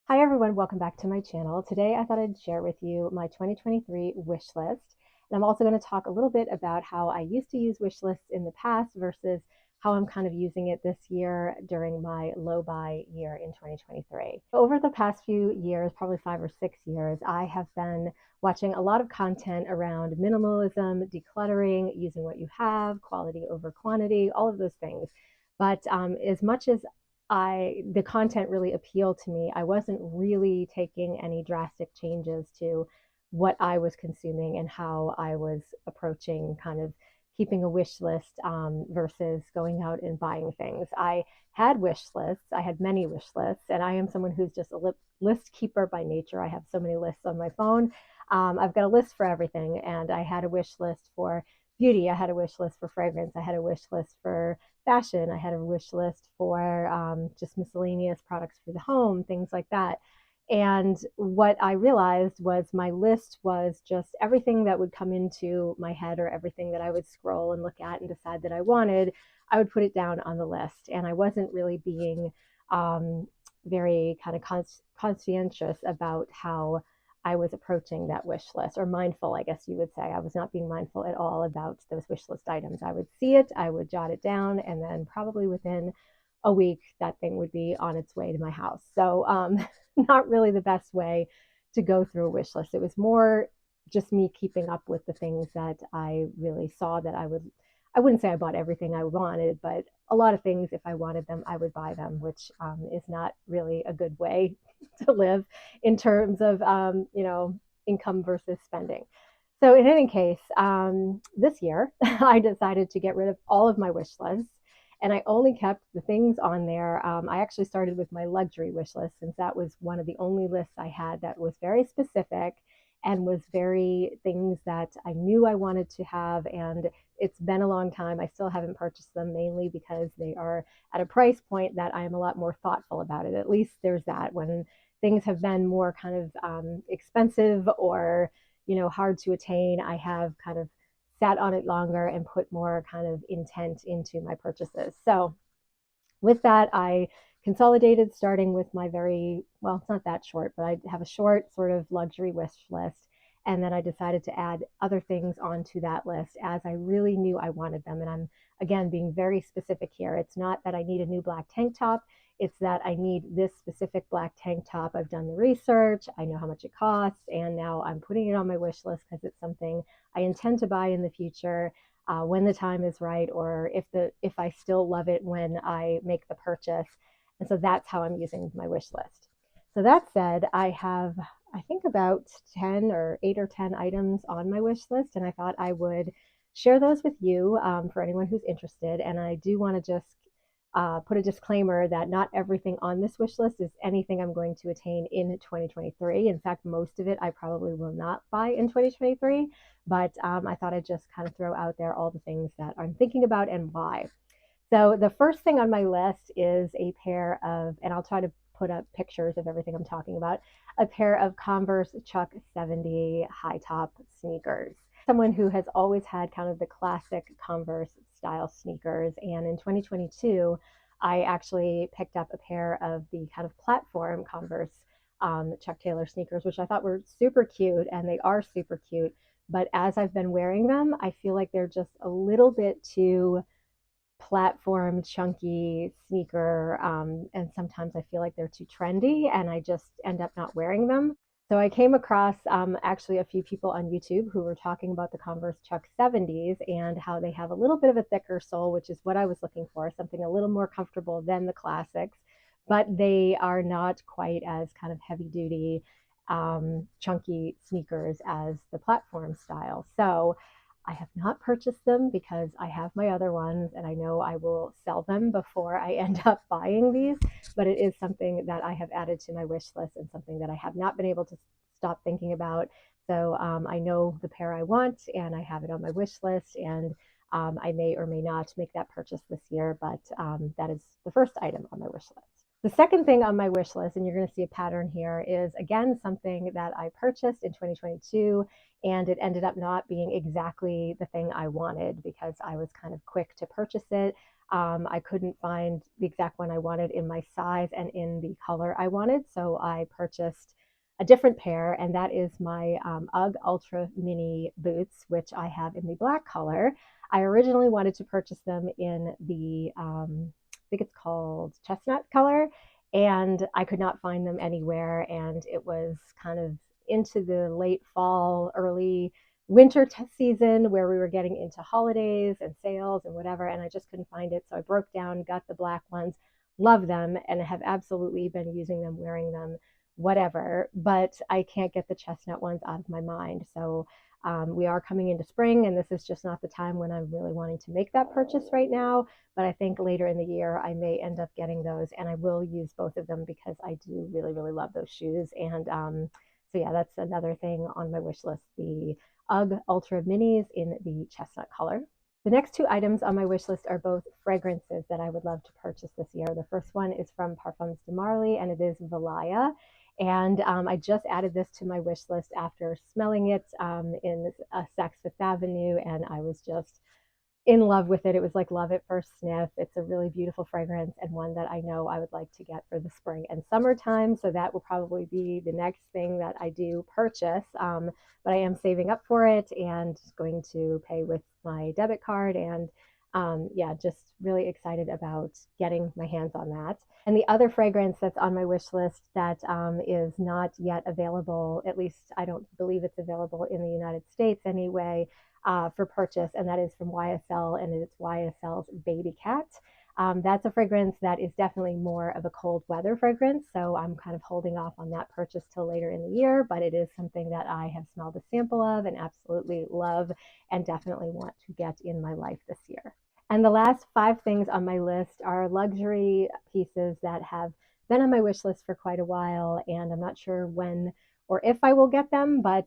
Hi everyone, welcome back to my channel. Today I thought I'd share with you my 2023 wish list. And I'm also going to talk a little bit about how I used to use wish lists in the past versus how I'm kind of using it this year during my low buy year in 2023. Over the past few years, probably 5 or 6 years, I have been watching a lot of content around minimalism, decluttering, using what you have, quality over quantity, all of those things. But as much as the content really appealed to me, I wasn't really taking any drastic changes to what I was consuming and how I was approaching kind of keeping a wish list versus going out and buying things. I had wish lists. I had many wish lists, and I am someone who's just a list keeper by nature. I have so many lists on my phone. I've got a list for everything, and I had a wish list for beauty. I had a wish list for fragrance. I had a wish list for fashion. I had a wish list for just miscellaneous products for the home, things like that. And what I realized was my list was just everything that would come into my head or everything that I would scroll and look at and decide that I wanted, I would put it down on the list. And I wasn't really being very kind of conscientious about how I was approaching that wish list, or mindful, I guess you would say. I was not being mindful at all about those wish list items. I would see it, I would jot it down, and then probably within a week, that thing would be on its way to my house. So, not really the best way to go through a wish list. It was more just me keeping up with the things that I really saw that I wouldn't say I bought everything I wanted, but a lot of things, if I wanted them, I would buy them, which is not really a good way to live in terms of income versus spending. So in any case, this year I decided to get rid of all of my wish lists, and I only kept the things on there. I actually started with my luxury wish list, since that was one of the only lists I had that was very specific and was very things that I knew I wanted to have. And it's been a long time. I still haven't purchased them, mainly because they are at a price point that I am a lot more thoughtful about it. At least there's that. When things have been more kind of expensive or hard to attain, I have kind of sat on it longer and put more kind of intent into my purchases. So with that, I consolidated, starting with my very, well, it's not that short, but I have a short sort of luxury wish list. And then I decided to add other things onto that list as I really knew I wanted them. And I'm, again, being very specific here. It's not that I need a new black tank top. It's that I need this specific black tank top. I've done the research. I know how much it costs. And now I'm putting it on my wish list because it's something I intend to buy in the future, when the time is right, or if I still love it when I make the purchase. And so that's how I'm using my wish list. So that said, I have, I think, about 10 or 8 or 10 items on my wish list, and I thought I would share those with you, for anyone who's interested. And I do want to just put a disclaimer that not everything on this wish list is anything I'm going to attain in 2023. In fact, most of it I probably will not buy in 2023, but I thought I'd just kind of throw out there all the things that I'm thinking about and why. So the first thing on my list is a pair of, and I'll try to put up pictures of everything I'm talking about, a pair of Converse Chuck 70 high top sneakers. Someone who has always had kind of the classic Converse style sneakers. And in 2022, I actually picked up a pair of the kind of platform Converse Chuck Taylor sneakers, which I thought were super cute, and they are super cute. But as I've been wearing them, I feel like they're just a little bit too platform chunky sneaker, and sometimes I feel like they're too trendy and I just end up not wearing them. So I came across actually a few people on YouTube who were talking about the Converse Chuck 70s and how they have a little bit of a thicker sole, which is what I was looking for, something a little more comfortable than the classics, but they are not quite as kind of heavy duty, chunky sneakers as the platform style. So I have not purchased them because I have my other ones and I know I will sell them before I end up buying these, but it is something that I have added to my wish list and something that I have not been able to stop thinking about. So I know the pair I want and I have it on my wish list, and I may or may not make that purchase this year, but that is the first item on my wish list. The second thing on my wish list, and you're going to see a pattern here, is again something that I purchased in 2022, and it ended up not being exactly the thing I wanted because I was kind of quick to purchase it. I couldn't find the exact one I wanted in my size and in the color I wanted, so I purchased a different pair, and that is my UGG Ultra Mini boots, which I have in the black color. I originally wanted to purchase them in the, I think it's called chestnut color, and I could not find them anywhere. And it was kind of into the late fall, early winter season where we were getting into holidays and sales and whatever, and I just couldn't find it. So I broke down, got the black ones, love them, and have absolutely been using them, wearing them, whatever. But I can't get the chestnut ones out of my mind. So we are coming into spring, and this is just not the time when I'm really wanting to make that purchase right now. But I think later in the year, I may end up getting those, and I will use both of them because I do really, really love those shoes. And so, yeah, that's another thing on my wish list, the UGG Ultra Minis in the chestnut color. The next two items on my wish list are both fragrances that I would love to purchase this year. The first one is from Parfums de Marly, and it is Valaya. And I just added this to my wish list after smelling it in Saks Fifth Avenue, and I was just in love with it. It was like love at first sniff. It's a really beautiful fragrance, and one that I know I would like to get for the spring and summertime. So that will probably be the next thing that I do purchase. But I am saving up for it and going to pay with my debit card. And yeah, just really excited about getting my hands on that. And the other fragrance that's on my wish list that is not yet available, at least I don't believe it's available in the United States anyway, for purchase, and that is from YSL, and it's YSL's Babycat. That's a fragrance that is definitely more of a cold weather fragrance, so I'm kind of holding off on that purchase till later in the year, but it is something that I have smelled a sample of and absolutely love and definitely want to get in my life this year. And the last 5 things on my list are luxury pieces that have been on my wish list for quite a while, and I'm not sure when or if I will get them, but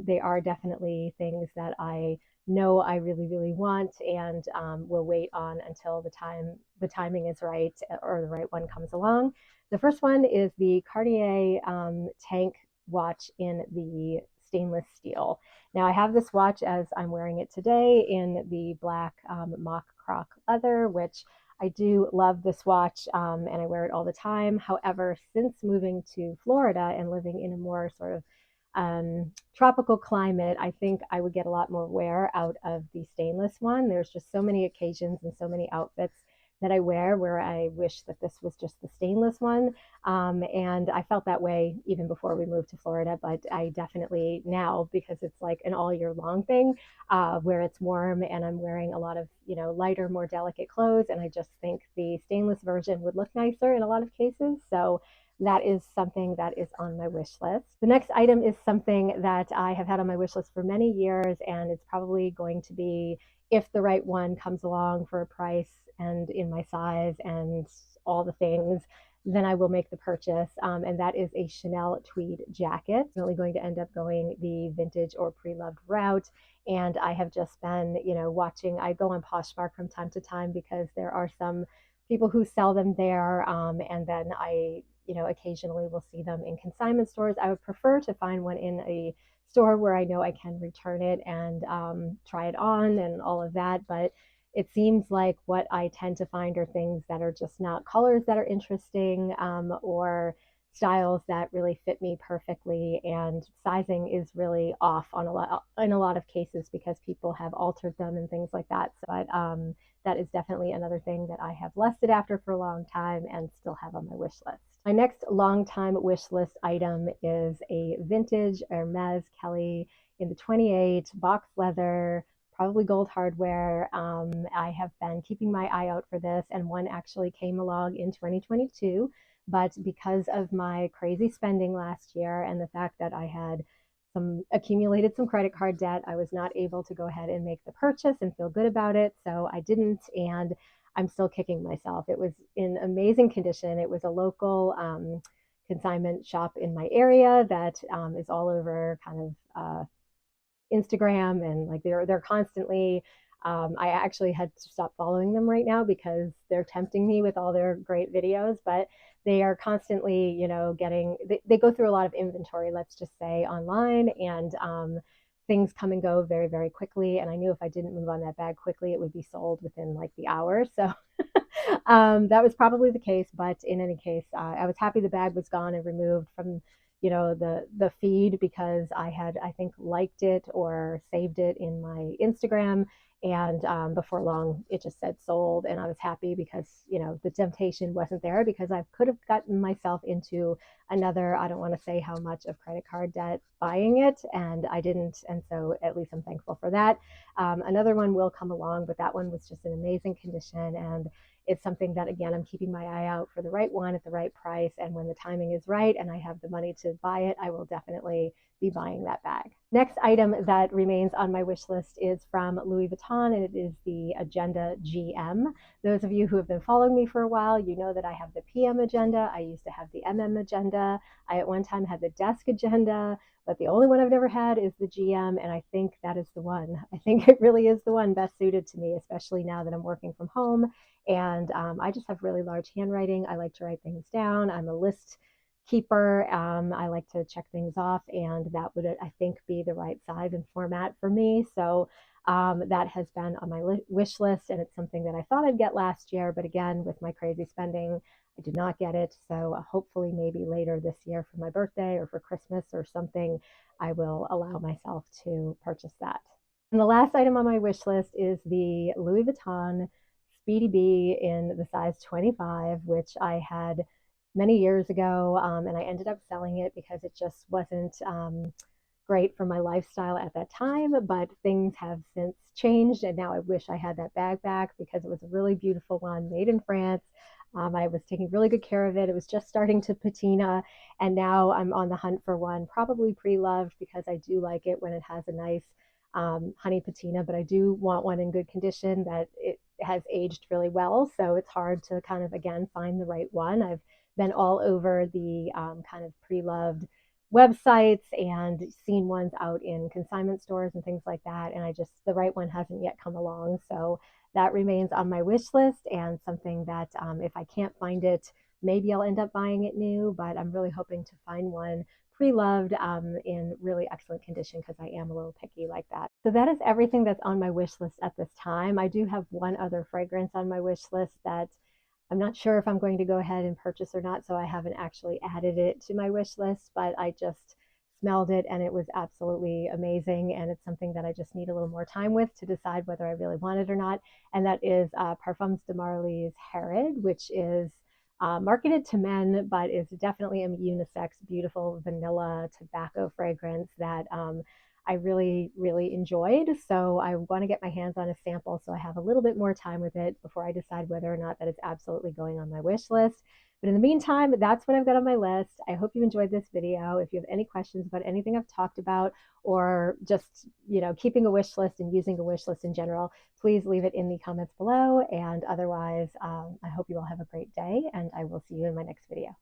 they are definitely things that I know I really, really want, and will wait on until the timing is right, or the right one comes along. The first one is the Cartier tank watch in the stainless steel. Now I have this watch as I'm wearing it today in the black mock croc leather, which I do love this watch, and I wear it all the time. However, since moving to Florida and living in a more sort of tropical climate, I think I would get a lot more wear out of the stainless one. There's just so many occasions and so many outfits that I wear where I wish that this was just the stainless one. And I felt that way even before we moved to Florida, but I definitely now, because it's like an all year long thing, where it's warm and I'm wearing a lot of, lighter, more delicate clothes. And I just think the stainless version would look nicer in a lot of cases. So that is something that is on my wish list. The next item is something that I have had on my wish list for many years, and it's probably going to be, if the right one comes along for a price and in my size and all the things, then I will make the purchase. And that is a Chanel tweed jacket. I'm really going to end up going the vintage or pre-loved route. And I have just been, watching. I go on Poshmark from time to time because there are some people who sell them there. And then I, occasionally will see them in consignment stores. I would prefer to find one in a store where I know I can return it and try it on and all of that. But it seems like what I tend to find are things that are just not colors that are interesting, or styles that really fit me perfectly, and sizing is really off in a lot of cases because people have altered them and things like that. But that is definitely another thing that I have lusted after for a long time and still have on my wish list. My next long time wish list item is a vintage Hermes Kelly in the 28 box leather, probably gold hardware. I have been keeping my eye out for this, and one actually came along in 2022. But because of my crazy spending last year and the fact that I had accumulated some credit card debt, I was not able to go ahead and make the purchase and feel good about it. So I didn't, and I'm still kicking myself. It was in amazing condition. It was a local consignment shop in my area that is all over kind of Instagram, and like they're constantly. I actually had to stop following them right now because they're tempting me with all their great videos, but they are constantly, they go through a lot of inventory, let's just say, online, and things come and go very, very quickly. And I knew if I didn't move on that bag quickly, it would be sold within like the hour. So that was probably the case. But in any case, I was happy the bag was gone and removed from, the feed, because I had, I think, liked it or saved it in my Instagram. And before long, it just said sold. And I was happy because, the temptation wasn't there, because I could have gotten myself into another, I don't want to say how much, of credit card debt buying it. And I didn't. And so at least I'm thankful for that. Another one will come along, but that one was just in amazing condition. And it's something that, again, I'm keeping my eye out for the right one at the right price. And when the timing is right and I have the money to buy it, I will definitely be buying that bag. Next item that remains on my wish list is from Louis Vuitton, and it is the Agenda GM. Those of you who have been following me for a while, you know that I have the PM Agenda. I used to have the MM Agenda. I at one time had the Desk Agenda, but the only one I've never had is the GM, and I think that is the one. I think it really is the one best suited to me, especially now that I'm working from home. And I just have really large handwriting. I like to write things down. I'm a list keeper. I like to check things off, and that would, I think, be the right size and format for me. So that has been on my wish list, and it's something that I thought I'd get last year, but again, with my crazy spending, I did not get it. So hopefully maybe later this year for my birthday or for Christmas or something, I will allow myself to purchase that. And the last item on my wish list is the Louis Vuitton Speedy B in the size 25, which I had many years ago, and I ended up selling it because it just wasn't great for my lifestyle at that time. But things have since changed, and now I wish I had that bag back, because it was a really beautiful one made in France. I was taking really good care of it. It was just starting to patina, and now I'm on the hunt for one, probably pre-loved, because I do like it when it has a nice honey patina, but I do want one in good condition that it has aged really well. So it's hard to kind of, again, find the right one. I've been all over the kind of pre-loved websites and seen ones out in consignment stores and things like that. And the right one hasn't yet come along. So that remains on my wish list, and something that if I can't find it, maybe I'll end up buying it new, but I'm really hoping to find one pre-loved in really excellent condition, because I am a little picky like that. So that is everything that's on my wish list at this time. I do have one other fragrance on my wish list that I'm not sure if I'm going to go ahead and purchase or not, so I haven't actually added it to my wish list, but I just smelled it and it was absolutely amazing, and it's something that I just need a little more time with to decide whether I really want it or not, and that is Parfums de Marly's Herod, which is marketed to men, but is definitely a unisex, beautiful vanilla tobacco fragrance that I really, really enjoyed. So I want to get my hands on a sample so I have a little bit more time with it before I decide whether or not that it's absolutely going on my wish list. But in the meantime, that's what I've got on my list. I hope you enjoyed this video. If you have any questions about anything I've talked about, or just, keeping a wish list and using a wish list in general, please leave it in the comments below. And otherwise, I hope you all have a great day, and I will see you in my next video.